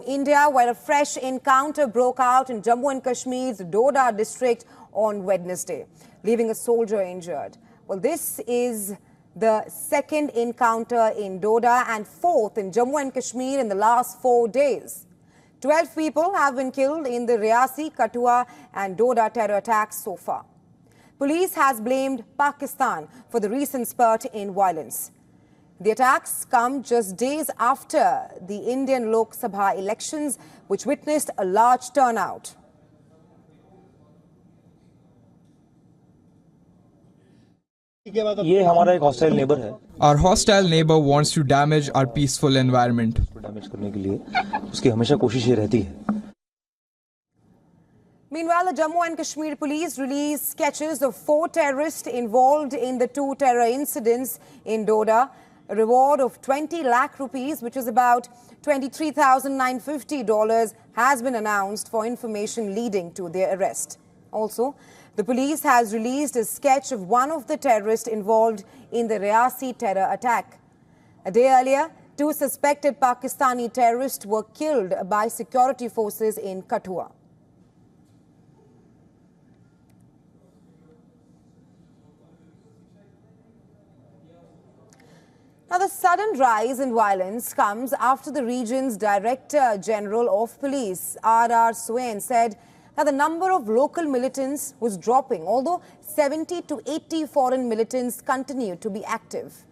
from India, where a fresh encounter broke out in Jammu and Kashmir's Doda district on Wednesday, leaving a soldier injured. Well, this is the second encounter in Doda and fourth in Jammu and Kashmir in the last 4 days. 12 people have been killed in the Riyasi, Kathua and Doda terror attacks so far. Police has blamed Pakistan for the recent spurt in violence. The attacks come just days after the Indian Lok Sabha elections, which witnessed a large turnout. Our hostile neighbor wants to damage our peaceful environment. Meanwhile, the Jammu and Kashmir police released sketches of 4 terrorists involved in the 2 terror incidents in Doda. A reward of 20 lakh rupees, which is about $23,950, has been announced for information leading to their arrest. Also, the police has released a sketch of one of the terrorists involved in the Riyasi terror attack. A day earlier, 2 suspected Pakistani terrorists were killed by security forces in Kathua. Now, the sudden rise in violence comes after the region's Director General of Police, R.R. Swain, said that the number of local militants was dropping, although 70 to 80 foreign militants continue to be active.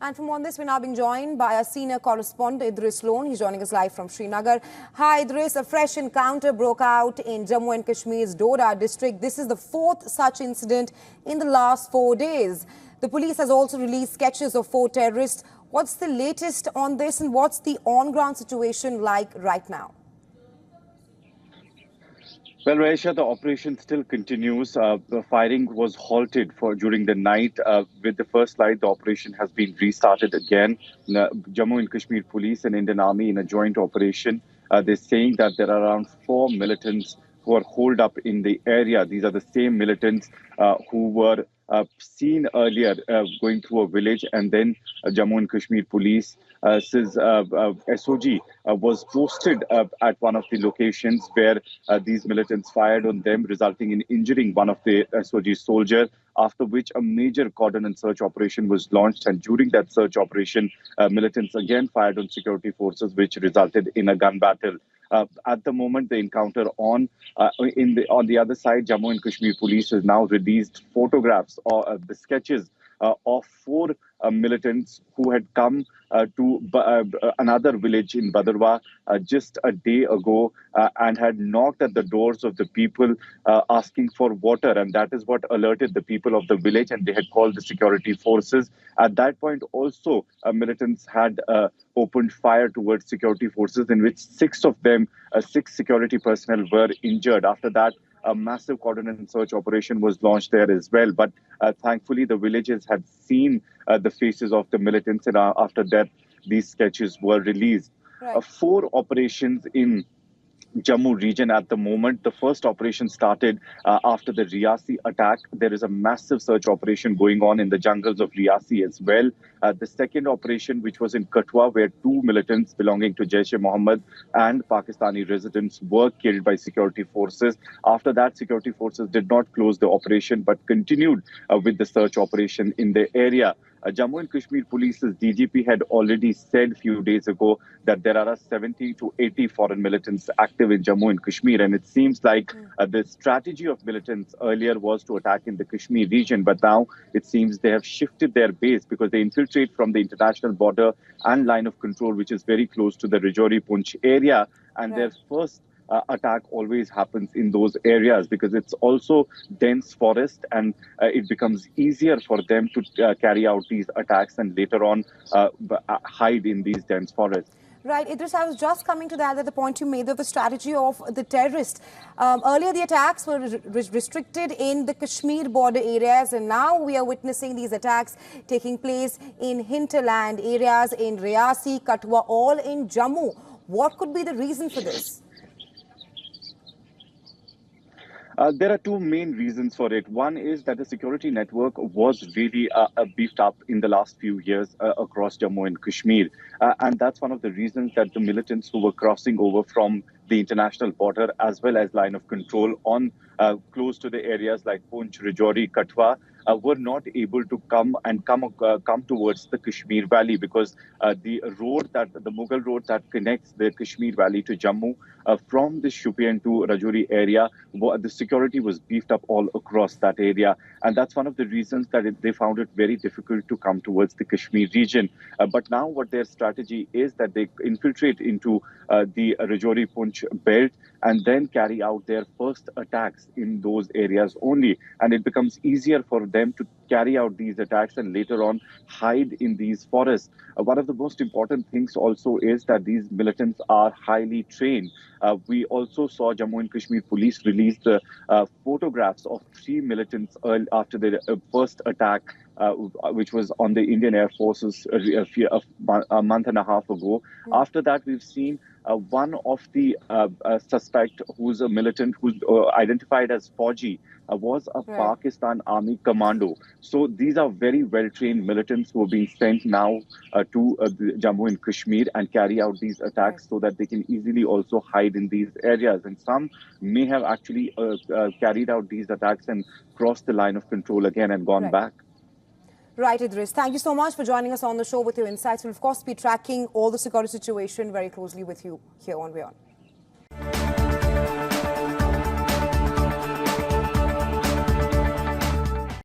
And from on this, we're now being joined by our senior correspondent, Idris Lone. He's joining us live from Srinagar. Hi, Idris. A fresh encounter broke out in Jammu and Kashmir's Doda district. This is the 4th such incident in the last 4 days. The police has also released sketches of 4 terrorists. What's the latest on this, and what's the on-ground situation like right now? Well, Raisha, the operation still continues. The firing was halted during the night. With the first light, the operation has been restarted again. Jammu and Kashmir Police and Indian Army in a joint operation. They're saying that there are around 4 militants who are holed up in the area. These are the same militants who were seen earlier going through a village, and then Jammu and Kashmir Police SOG was posted at one of the locations where these militants fired on them, resulting in injuring one of the SOG soldiers, after which a major cordon and search operation was launched. And during that search operation, militants again fired on security forces, which resulted in a gun battle. At the moment, the encounter on the other side, Jammu and Kashmir Police has now released photographs or the sketches of 4 militants who had come to another village in Badarwa just a day ago and had knocked at the doors of the people asking for water. And that is what alerted the people of the village, and they had called the security forces. At that point, also, militants had opened fire towards security forces, in which 6 of them, 6 security personnel were injured. After that, a massive cordon and search operation was launched there as well. But thankfully, the villagers had seen the faces of the militants, and after that, these sketches were released. Right. 4 operations in Jammu region at the moment. The first operation started after the Riyasi attack. There is a massive search operation going on in the jungles of Riyasi as well. The second operation, which was in Kathua, where 2 militants belonging to Jaish-e-Mohammed and Pakistani residents were killed by security forces. After that, security forces did not close the operation but continued with the search operation in the area. Jammu and Kashmir Police's DGP had already said a few days ago that there are 70 to 80 foreign militants active in Jammu and Kashmir. And it seems like the strategy of militants earlier was to attack in the Kashmir region. But now it seems they have shifted their base because they infiltrate from the international border and line of control, which is very close to the Rajouri-Poonch area. And their first attack always happens in those areas because it's also dense forest, and it becomes easier for them to carry out these attacks and later on hide in these dense forests. Right, Idris, I was just coming to that at the point you made of the strategy of the terrorists. Earlier, the attacks were restricted in the Kashmir border areas, and now we are witnessing these attacks taking place in hinterland areas in Riyasi, Kathua, all in Jammu. What could be the reason for this? There are two main reasons for it. One is that the security network was really beefed up in the last few years across Jammu and Kashmir. And that's one of the reasons that the militants who were crossing over from the international border as well as line of control on close to the areas like Poonch, Rajouri, Katwa, were not able to come towards the Kashmir Valley because the Mughal road that connects the Kashmir Valley to Jammu from the Shupian to Rajouri area, the security was beefed up all across that area, and that's one of the reasons that they found it very difficult to come towards the Kashmir region. But now, what their strategy is that they infiltrate into the Rajouri Poonch belt and then carry out their first attacks in those areas only, and it becomes easier for them to carry out these attacks and later on hide in these forests. One of the most important things also is that these militants are highly trained. We also saw Jammu and Kashmir police release the photographs of three militants after their first attack, which was on the Indian Air Forces a month and a half ago. After that, we've seen one of the suspect, who's a militant, who's identified as Fauji, was a Pakistan Army commando. So these are very well-trained militants who are being sent now to Jammu and Kashmir and carry out these attacks so that they can easily also hide in these areas. And some may have actually carried out these attacks and crossed the line of control again and gone back. Right, Idris. Thank you so much for joining us on the show with your insights. We'll, of course, be tracking all the security situation very closely with you here on WION.